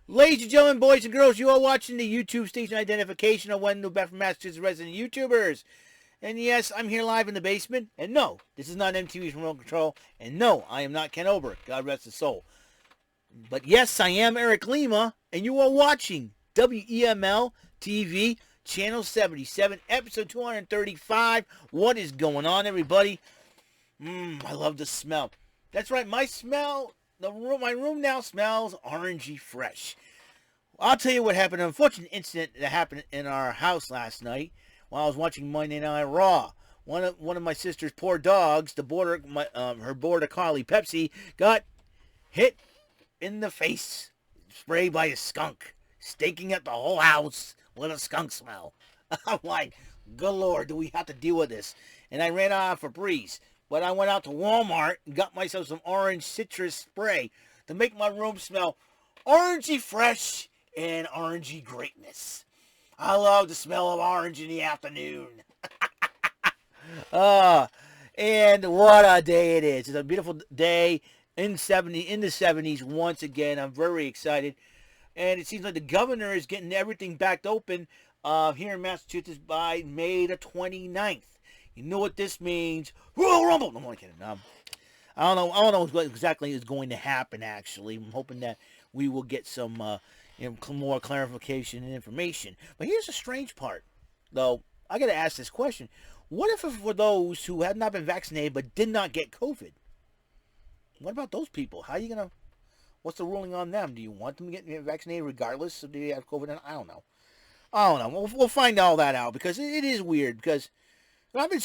Ladies and gentlemen, boys and girls, you are watching the YouTube station identification of one New Bedford, Massachusetts resident YouTubers. And yes, I'm here live in the basement. And no, this is not MTV's Remote Control. And no, I am not Ken Ober. God rest his soul. But yes, I am Eric Lima. And you are watching WEML-TV, Channel 77, Episode 235. What is going on, everybody? I love the smell. That's right, my room now smells orangey fresh. I'll tell you what happened. An unfortunate incident that happened in our house last night while I was watching Monday Night Raw. One of my sister's poor dogs, her border collie Pepsi, got hit in the face, sprayed by a skunk, stinking up the whole house with a skunk smell. I'm like, good Lord, do we have to deal with this? And I ran out of Febreze. But I went out to Walmart and got myself some orange citrus spray to make my room smell orangey fresh and orangey greatness. I love the smell of orange in the afternoon. And what a day it is. It's a beautiful day in the 70s once again. I'm very excited. And it seems like the governor is getting everything back open here in Massachusetts by May the 29th. You know what this means? Royal Rumble! No, I'm kidding. I don't know what exactly is going to happen, actually. I'm hoping that we will get some more clarification and information. But here's the strange part, though. I got to ask this question. What if for those who have not been vaccinated but did not get COVID? What about those people? How are you going to... What's the ruling on them? Do you want them to get vaccinated regardless if they have COVID? I don't know. We'll find all that out because it is weird because... I've been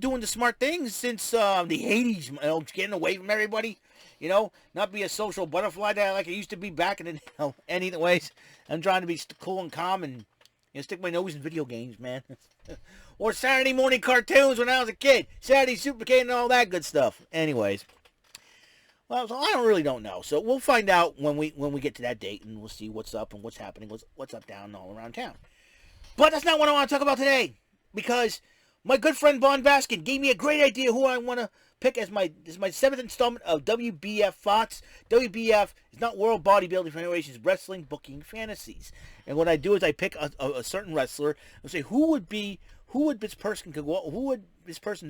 doing the smart things since the 80s, getting away from everybody, not be a social butterfly that like I used to be back in the, anyways. I'm trying to be cool and calm and, stick my nose in video games, man. Or Saturday morning cartoons when I was a kid. Saturday Supercade and all that good stuff. Anyways. Well, so I really don't know. So we'll find out when we get to that date and we'll see what's up and what's happening, what's up, down, and all around town. But that's not what I want to talk about today. Because... my good friend Bon Baskin gave me a great idea who I want to pick as my 7th installment of WBF Thoughts. WBF is not World Bodybuilding Federation's Wrestling Booking Fantasies. And what I do is I pick a certain wrestler and say who would this person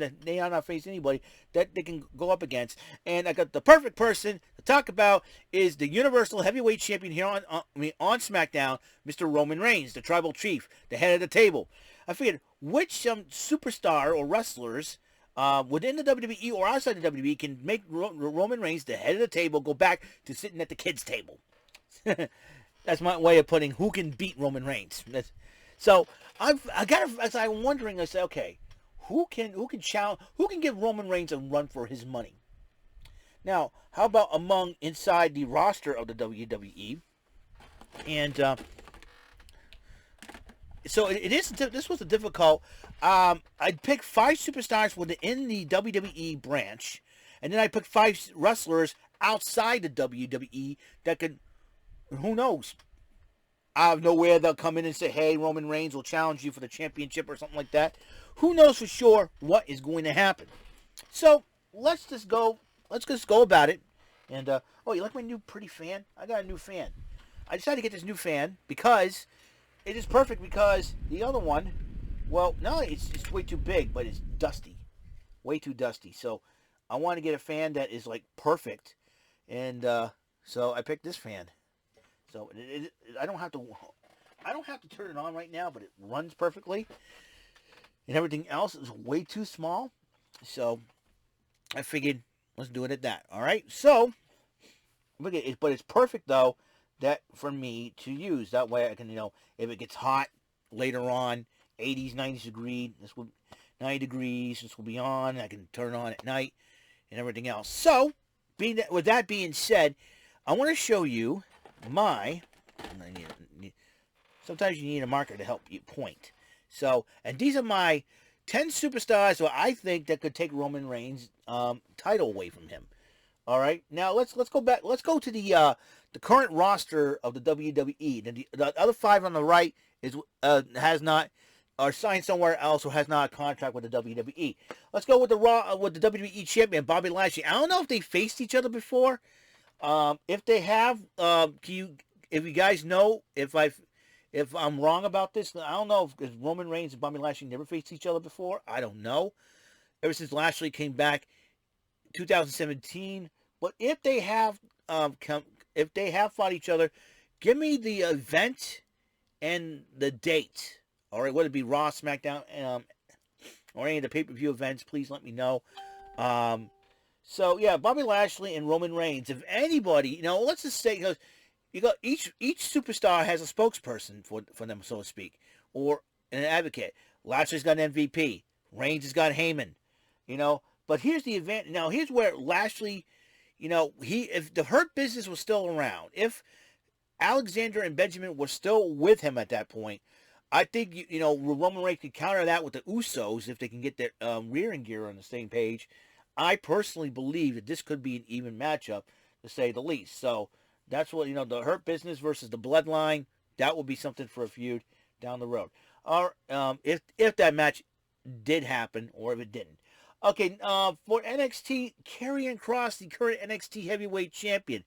that they are not face anybody that they can go up against. And I got the perfect person to talk about is the Universal Heavyweight Champion here on SmackDown, Mr. Roman Reigns, the Tribal Chief, the head of the table. I figured which superstar or wrestlers within the WWE or outside the WWE can make Roman Reigns, the head of the table, go back to sitting at the kids' table. That's my way of putting who can beat Roman Reigns. So I'm wondering. I say, okay, who can give Roman Reigns a run for his money? Now, how about inside the roster of the WWE? And so this was a difficult. I picked 5 superstars within the WWE branch, and then I picked 5 wrestlers outside the WWE that could, who knows, out of nowhere they'll come in and say, hey, Roman Reigns will challenge you for the championship or something like that. Who knows for sure what is going to happen? So let's just go about it. And oh, you like my new pretty fan? I got a new fan. I decided to get this new fan because it is perfect because the other one, well, no, it's way too big, but it's dusty. Way too dusty. So I want to get a fan that is like perfect. And so I picked this fan. So I don't have to turn it on right now, but it runs perfectly. And everything else is way too small. So I figured let's do it at that. All right. So but it's perfect though. That for me to use. That way I can, if it gets hot later on, 80s, 90s degrees, 90 degrees, this will be on. I can turn it on at night and everything else. So, with that being said, I want to show you sometimes you need a marker to help you point. So, and these are my 10 superstars who I think that could take Roman Reigns' title away from him. All right, now let's go back. Let's go to the current roster of the WWE. The other 5 on the right has not are signed somewhere else or has not a contract with the WWE. Let's go with the WWE champion Bobby Lashley. I don't know if they faced each other before. If they have, can you if you guys know if I'm wrong about this, I don't know because Roman Reigns and Bobby Lashley never faced each other before. I don't know. Ever since Lashley came back, 2017. But if they have fought each other, give me the event and the date. All right, whether it be Raw, SmackDown, or any of the pay-per-view events, please let me know. So yeah, Bobby Lashley and Roman Reigns. If anybody, let's just say, because you got each superstar has a spokesperson for them, so to speak, or an advocate. Lashley's got an MVP. Reigns has got Heyman. But here's the event. Now here's where Lashley, if the Hurt Business was still around, if Alexander and Benjamin were still with him at that point, I think Roman Reigns could counter that with the Usos if they can get their rearing gear on the same page. I personally believe that this could be an even matchup, to say the least. So that's what the Hurt Business versus the Bloodline. That will be something for a feud down the road. Or if that match did happen, or if it didn't. Okay, for NXT, Karrion Kross, the current NXT Heavyweight Champion.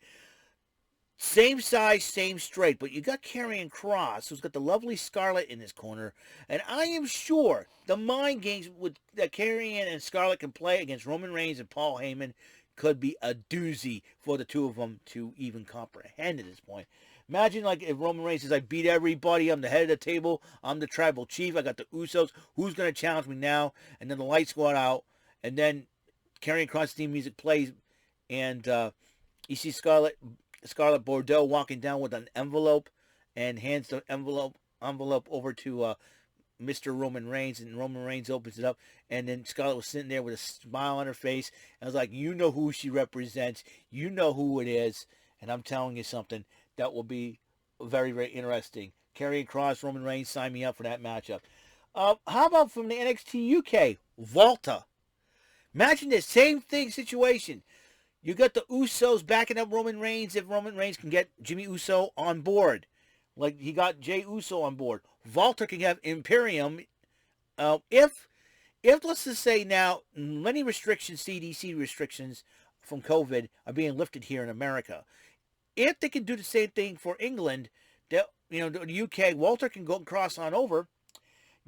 Same size, same straight, but you got Karrion Kross, who's got the lovely Scarlett in his corner, and I am sure the mind games that Karrion and Scarlett can play against Roman Reigns and Paul Heyman could be a doozy for the two of them to even comprehend at this point. Imagine if Roman Reigns says, I beat everybody, I'm the head of the table, I'm the tribal chief, I got the Usos, who's going to challenge me now? And then the lights go out, and then Karrion Kross theme music plays, and you see Scarlett Bordeaux walking down with an envelope and hands the envelope over to Mr. Roman Reigns, and Roman Reigns opens it up, and then Scarlett was sitting there with a smile on her face. And I was like, who she represents, who it is, and I'm telling you something, that will be very, very interesting. Karrion Kross, Roman Reigns, sign me up for that matchup. How about from the NXT UK, Volta? Imagine this same situation. You got the Usos backing up Roman Reigns if Roman Reigns can get Jimmy Uso on board. Like he got Jey Uso on board. Walter can have Imperium. If let's just say now, many restrictions, CDC restrictions from COVID are being lifted here in America. If they can do the same thing for England, the UK, Walter can go cross on over,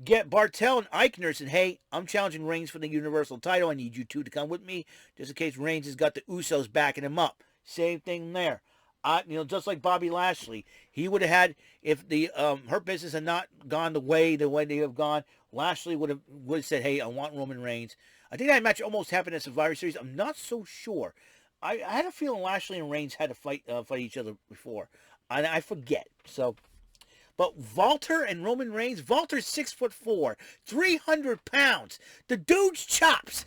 get Bartel and Eichner and say, hey, I'm challenging Reigns for the Universal title. I need you two to come with me, just in case Reigns has got the Usos backing him up. Same thing there. Just like Bobby Lashley, he would have had, if the Hurt Business had not gone the way they have gone, Lashley would have said, hey, I want Roman Reigns. I think that match almost happened at Survivor Series. I'm not so sure. I had a feeling Lashley and Reigns had to fight each other before, and I forget. But Walter and Roman Reigns, Walter's 6'4", 300 pounds. The dude's chops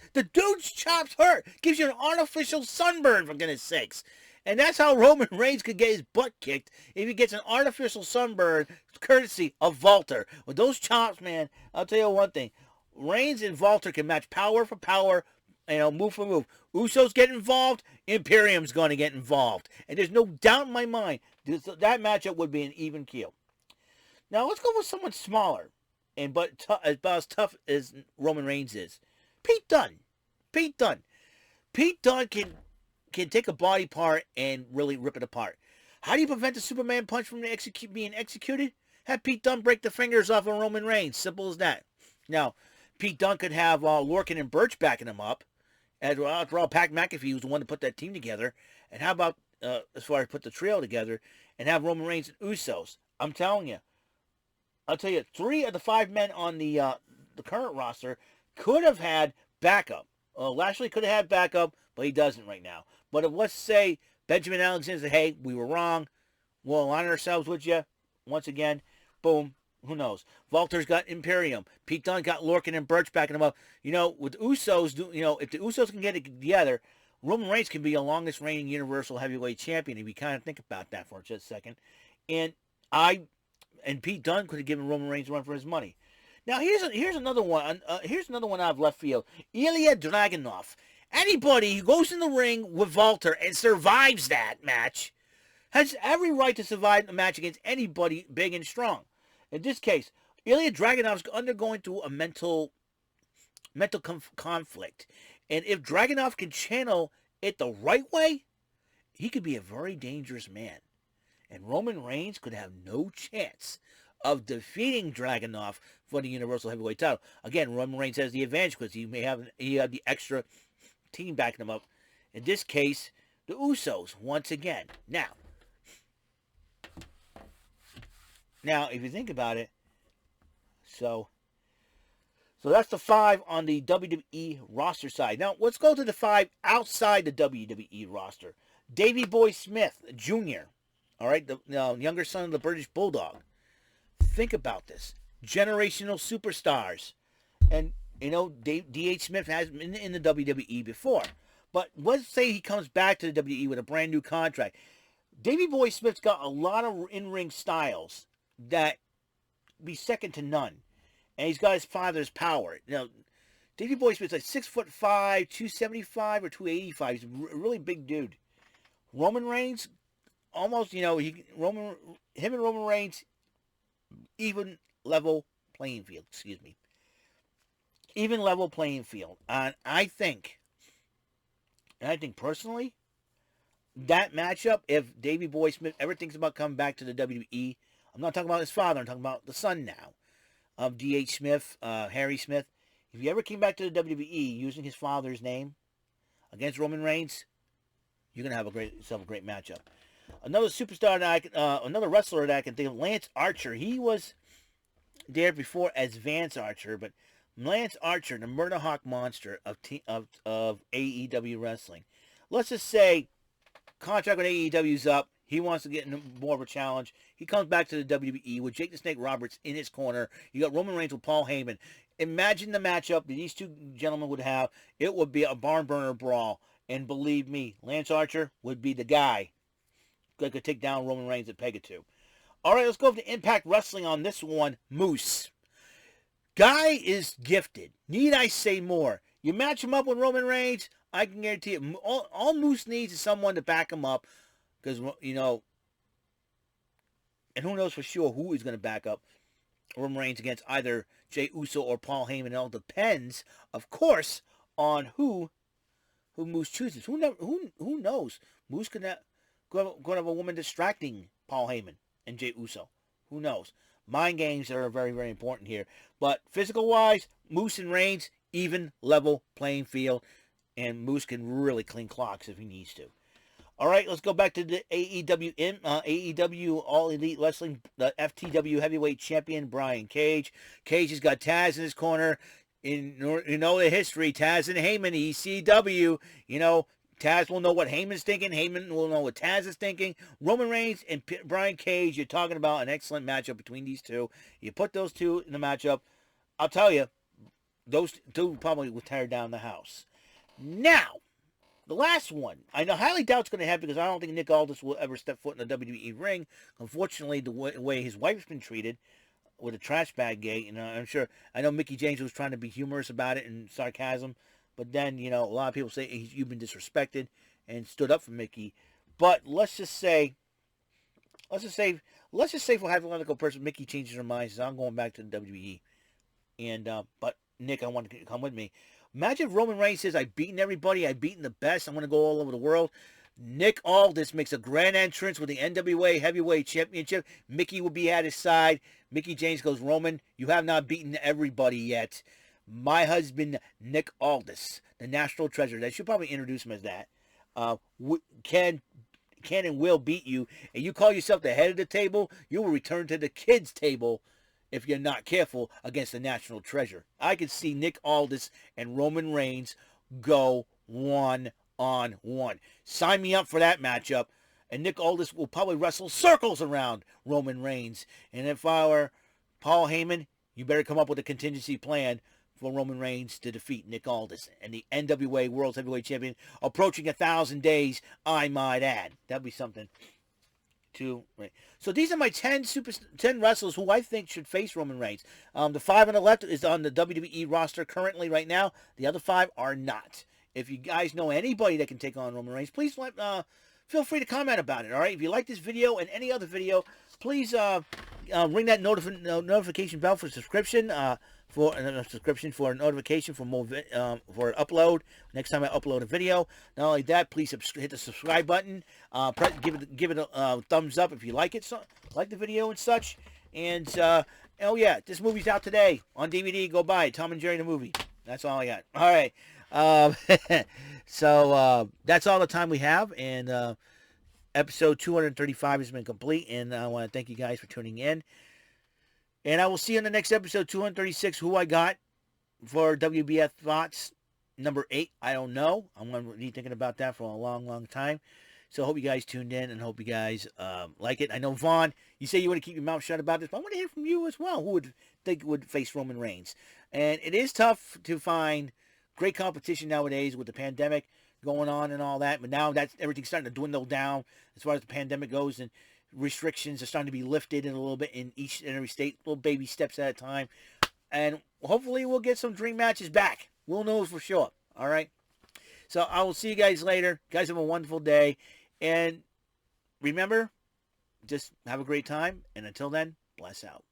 hurt. Gives you an artificial sunburn, for goodness sakes. And that's how Roman Reigns could get his butt kicked if he gets an artificial sunburn, courtesy of Walter. With those chops, man, I'll tell you one thing. Reigns and Walter can match power for power, move for move. Usos get involved, Imperium's going to get involved. And there's no doubt in my mind that matchup would be an even keel. Now, let's go with someone smaller, but about as tough as Roman Reigns is. Pete Dunne. Pete Dunne can take a body part and really rip it apart. How do you prevent the Superman punch from being executed? Have Pete Dunne break the fingers off of Roman Reigns. Simple as that. Now, Pete Dunne could have Lorcan and Birch backing him up. After all, Pat McAfee was the one to put that team together. And how about, as far as put the trio together, and have Roman Reigns and Usos? I'm telling you. I'll tell you, 3 of the 5 men on the current roster could have had backup. Lashley could have had backup, but he doesn't right now. But if, let's say, Benjamin Alexander said, hey, we were wrong, we'll align ourselves with you once again, boom, who knows? Walter's got Imperium. Pete Dunne got Lorcan and Birch backing him up. With Usos, if the Usos can get it together, Roman Reigns can be the longest reigning Universal Heavyweight Champion, if you kind of think about that for just a second. And Pete Dunne could have given Roman Reigns a run for his money. Now, here's another one. Here's another one out of left field. Ilya Dragunov. Anybody who goes in the ring with Walter and survives that match has every right to survive a match against anybody big and strong. In this case, Ilya Dragunov's undergoing through a mental conflict. And if Dragunov can channel it the right way, he could be a very dangerous man. And Roman Reigns could have no chance of defeating Dragunov for the Universal Heavyweight title. Again, Roman Reigns has the advantage because he have the extra team backing him up. In this case, the Usos once again. Now, if you think about it, so that's the 5 on the WWE roster side. Now, let's go to the 5 outside the WWE roster. Davey Boy Smith Jr., all right, the younger son of the British Bulldog. Think about this. Generational superstars. And, D.H. Smith has been in the WWE before. But let's say he comes back to the WWE with a brand new contract. Davey Boy Smith's got a lot of in-ring styles that be second to none. And he's got his father's power. Davey Boy Smith's like 6'5", 275 or 285. He's a really big dude. Roman Reigns, almost, him and Roman Reigns, even level playing field. Excuse me. Even level playing field. And I think personally, that matchup, if Davey Boy Smith ever thinks about coming back to the WWE, I'm not talking about his father, I'm talking about the son now of D.H. Smith, Harry Smith. If he ever came back to the WWE using his father's name against Roman Reigns, you're gonna have yourself a great matchup. Another superstar another wrestler that I can think of, Lance Archer. He was there before as Vance Archer, but Lance Archer, the Murder Hawk Monster of AEW Wrestling. Let's just say contract with AEW's up. He wants to get in more of a challenge. He comes back to the WWE with Jake the Snake Roberts in his corner. You got Roman Reigns with Paul Heyman. Imagine the matchup that these two gentlemen would have. It would be a barn burner brawl. And believe me, Lance Archer would be the guy that could take down Roman Reigns at Pega 2. All right, let's go to Impact Wrestling on this one. Moose. Guy is gifted. Need I say more? You match him up with Roman Reigns, I can guarantee it. All Moose needs is someone to back him up. Because, and who knows for sure who is going to back up Roman Reigns against either Jey Uso or Paul Heyman. It all depends, of course, on who Moose chooses. Who knows? Moose could have a woman distracting Paul Heyman and Jey Uso. Who knows? Mind games are very, very important here. But physical-wise, Moose and Reigns, even level playing field. And Moose can really clean clocks if he needs to. All right, let's go back to the AEW All Elite Wrestling, the FTW Heavyweight Champion, Brian Cage. Cage has got Taz in his corner. The history, Taz and Heyman, ECW. Taz will know what Heyman's thinking. Heyman will know what Taz is thinking. Roman Reigns and Brian Cage, you're talking about an excellent matchup between these two. You put those two in the matchup, I'll tell you, those two probably will tear down the house. Now, the last one, I highly doubt it's going to happen because I don't think Nick Aldis will ever step foot in the WWE ring. Unfortunately, the way his wife's been treated with a trash bag gate, I know Mickie James was trying to be humorous about it and sarcasm, but then, a lot of people say you've been disrespected and stood up for Mickie. But let's just say for a hypothetical person, Mickie changes her mind, says, I'm going back to the WWE. And, but Nick, I want to come with me. Imagine if Roman Reigns says, I've beaten everybody, I've beaten the best, I'm going to go all over the world. Nick Aldis makes a grand entrance with the NWA Heavyweight Championship. Mickie will be at his side. Mickie James goes, Roman, you have not beaten everybody yet. My husband, Nick Aldis, the National Treasure. They should probably introduce him as that. Can and will beat you. And you call yourself the head of the table, you will return to the kids' table if you're not careful against the National Treasure. I could see Nick Aldis and Roman Reigns go one-on-one. Sign me up for that matchup. And Nick Aldis will probably wrestle circles around Roman Reigns. And if I were Paul Heyman, you better come up with a contingency plan for Roman Reigns to defeat Nick Aldis and the NWA World Heavyweight Champion, approaching 1,000 days, I might add. That'd be something. So these are my 10 wrestlers who I think should face Roman Reigns. The 5 on the left is on the WWE roster currently right now. The other 5 are not. If you guys know anybody that can take on Roman Reigns, please feel free to comment about it. All right. If you like this video and any other video, please ring that notification bell for subscription. for a subscription for a notification for more for an upload. Next time I upload a video. Not only that, please hit the subscribe button. Give it a thumbs up if you like it, like the video and such. And oh yeah, this movie's out today on DVD. Go buy it. Tom and Jerry the movie. That's all I got. All right. So that's all the time we have, and episode 235 has been complete. And I want to thank you guys for tuning in. And I will see you in the next episode, 236, who I got for WBF Thoughts number 8. I don't know. I'm going to be thinking about that for a long, long time. So I hope you guys tuned in and hope you guys like it. I know, Vaughn, you say you want to keep your mouth shut about this, but I want to hear from you as well. Who would think would face Roman Reigns? And it is tough to find great competition nowadays with the pandemic going on and all that. But now that's everything's starting to dwindle down as far as the pandemic goes, and restrictions are starting to be lifted in a little bit in each and every state, little baby steps at a time. And hopefully we'll get some dream matches back. We'll know for sure. All right. So I will see you guys later. You guys have a wonderful day. And remember, just have a great time. And until then, bless out.